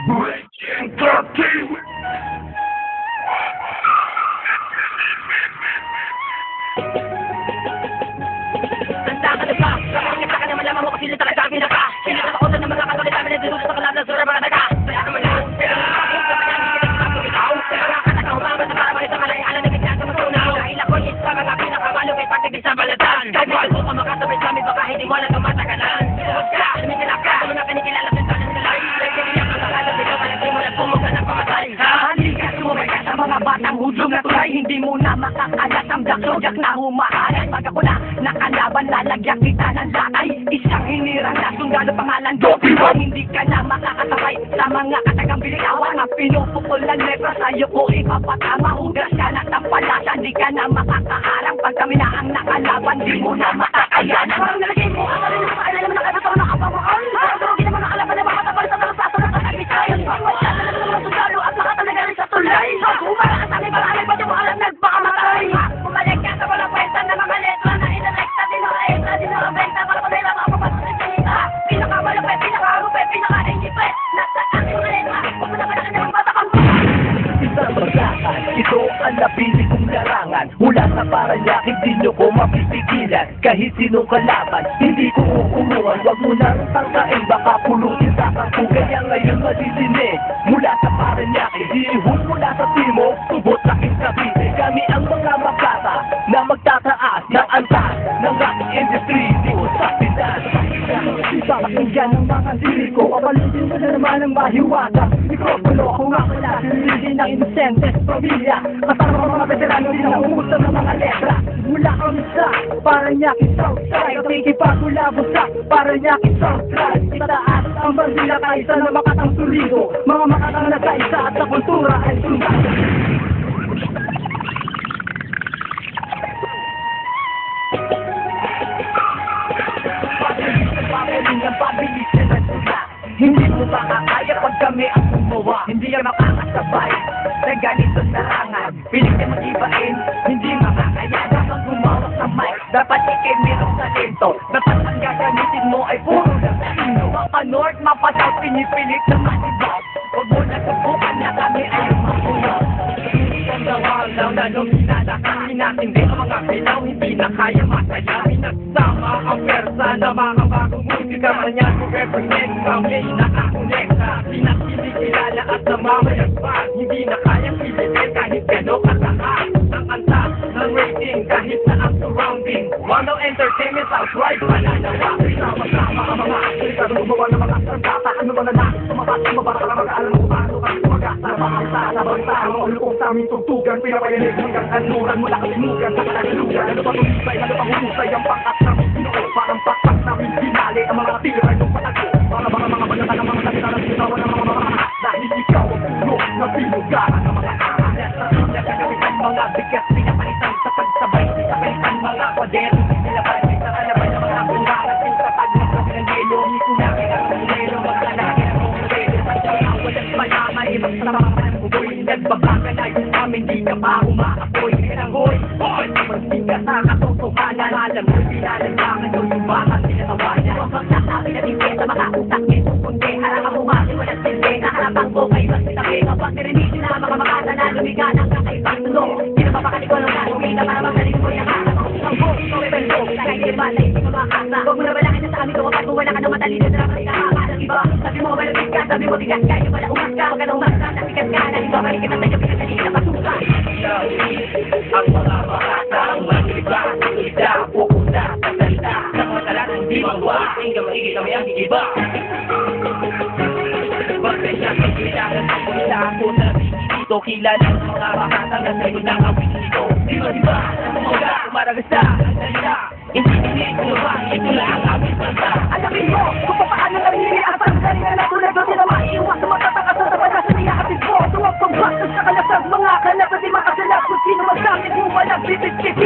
Tanda ka na ba? Kapag ka na malaman mo kung sino talaga ang pinaka. Sinasakota ng mga katolik namin na dinulot sa kalab ng sura mga taga. Kaya naman lang, mga katakaw mabas na para makita malayalan na bigla sa matunaw. Dahil ako isa mga pinakamalupit pagtigil sa balatan. Kahit may gusto ka makasabay sa amin baka hindi mo lang ang matagalan. Huwag ka, lumikilap ka, mga kanikilala sa tanan nila. Kaya ang kakalap dito palagay mo lang pumuga ng pamatay. Hindi ka sumabay ka sa mga batang hudlong na tulay. Hindi mo na makakalat ang black na humahalan. Pag ako na nakalaban, lalagyan kita ng lakay. Isang hinirang na sundalo pangalan Dobiwan. Hindi ka na makakasabay sa mga katagang biligawan. Ang pinupukol ng lepra sa'yo ko ipapatama. Hugas ka na ng palasa, di ka na makakaharang. Pag kami na ang nakalaban, di mo na makakayanan. Parang nalagay mo, ang sarili mo, kailan mo nakalaban na nakapamahal. Hindi naman nakalaban na makatapal sa talasaso na kakabitayan. Masyada na ng mga sundalo at mga talaga rin sa tulay. Umara ka sa akin, marami ba di mo alam nagpakamatay. Bumalik ka sa walang kwenta na mga letra na inalekta. Dinurabenta para pa nila mga kapatid. Pinakamalapit, pinakamalupit, pinaka-ingipit. Nasa aking mga letra, kung manapanakan na magpatakang isang baglakan, ito ang napili kong larangan. Mula sa Parañaque, hindi nyo ko mapipigilan. Kahit sinong kalaban, hindi ko kukulungan. Huwag mo nang tangkain, baka pulutin sa kangko. Kaya ngayon madidinig, mula sa Parañaque, dihon mula sa Timog, tubot laking Cavite. Kami ang mga makata na magtataas ng antas ng rock industry. Di ko sa pinas papakinggan ng mga liriko. Kapalitin mo na naman ang mahiwaga. Mikropono ako nga pala, sinilin ng inosente pamilya. Kasama ang mga veterano din ang umuusap ng mga letra. Mula kami sa Parañaque Southside, nakikipagulabo sa Parañaque Southside. Itaas ang bandila kaisa na makatang sulido. Mga makatang nagkaisa at sa kultura ay sundalo. Pabilis na sila. Hindi mo makakaya pag kami ang gumawa. Hindi yan makakasabay sa ganito sarangan. Piling na mag-ibain, hindi makakaya. Dapat gumawak sa mic, dapat ikay mayroong talento. Dapat ang gagamitin mo ay puro na talino. Mapa North, mapa South, pinipilit na matibag. Huwag mo na subukan na kami ay makulong. Ang gawang lang na luminada kami natin din ang mga pilaw. Hindi na kaya masaya. Pinagsama ang persa na mga bagong musika. Manya to represent kami nakakonekta. Pinakilikilala at namamayagpag. Hindi na kaya pilitin kahit gano'ng kataas. Ang antas ng rating kahit na ang surrounding. Wano entertainment outright pananawa. Sama-sama ang mga aktris at gumawa ng mga sandata. Ano ba na na? Tumakas, tumabara ka na mag-aalam mo kung paano kami tumagasa. Makakita na banta ang ulukong sa aming tugtugan. Pinapayanig hanggang kanuran mula kalimugan sa kalagalugan. Ano ba tumisay, ano ba humusay ang pangkat namin sinuo. Parang pakpak namin binali ang mga tira ng patago. Para mga banata ng mga salita ng sinawan ng mga dahil ikaw ang puno na pinugaran ng mga ahalat. Nagkakapitan mga bigas, pinapalitan sa pagsabay. Pinapalitan mga kwadero, pinapalitan sa kalaban ng mga bungaran. Pinapag ng kapilanggelo, ni kunakin ang kulero. Magkalagin ang kulero, pagkakaw walang malamay. Magsama ng buboy, nagbabaga na yung amin. Di ka pa umaapoy, kinanghoy. Hoy, hindi ka sa katotohanan. Alam mo, pinalandangan yun yung baka sinatawanan. Huwag magsasabi na hindi sa mga utak nito. Kundi harang ang umasi, walang silbi. Naharapang ko kayo mas sinabi. Kapag nirinig na mga makata na lumiga ng kakaibang tulong. Hindi na papakali ko lang na lumita para magaling ko yung harap. Ang buong ko may bento, kahit di ba na hindi ko makasa. Huwag mo na balakit na sa amin ko kapag kung wala ka na matalino na naman ikakaka ng iba. Sabi mo malapit ka, sabi mo tigas ka, yung wala umas ka. Huwag ka na umas ka, nasikat ka na iba. Balikin ang medyo pinatali na pasuka. Ang mga makatang mag-iba, ida, pupunta, pasalita. Sa mga talat, hindi magwa, hinggang maigit kami ang gigiba. Pagkaya sa kailangan ng punta ako na dito kilala ng mga makatang na sa'yo ng awit nito. Diba, umaga, umaragasa, ang salita. Hindi ko ba, ito lang ang awit banda. Alamin mo, kung paano nangyari ang pagkari na natulad doon sila maiiwas sa matatakas sa banasa niya atin po. Tuwag pagbastos sa kalasag mga kalab at di makasalap kung sino magsamit mo walang bibit-bibit.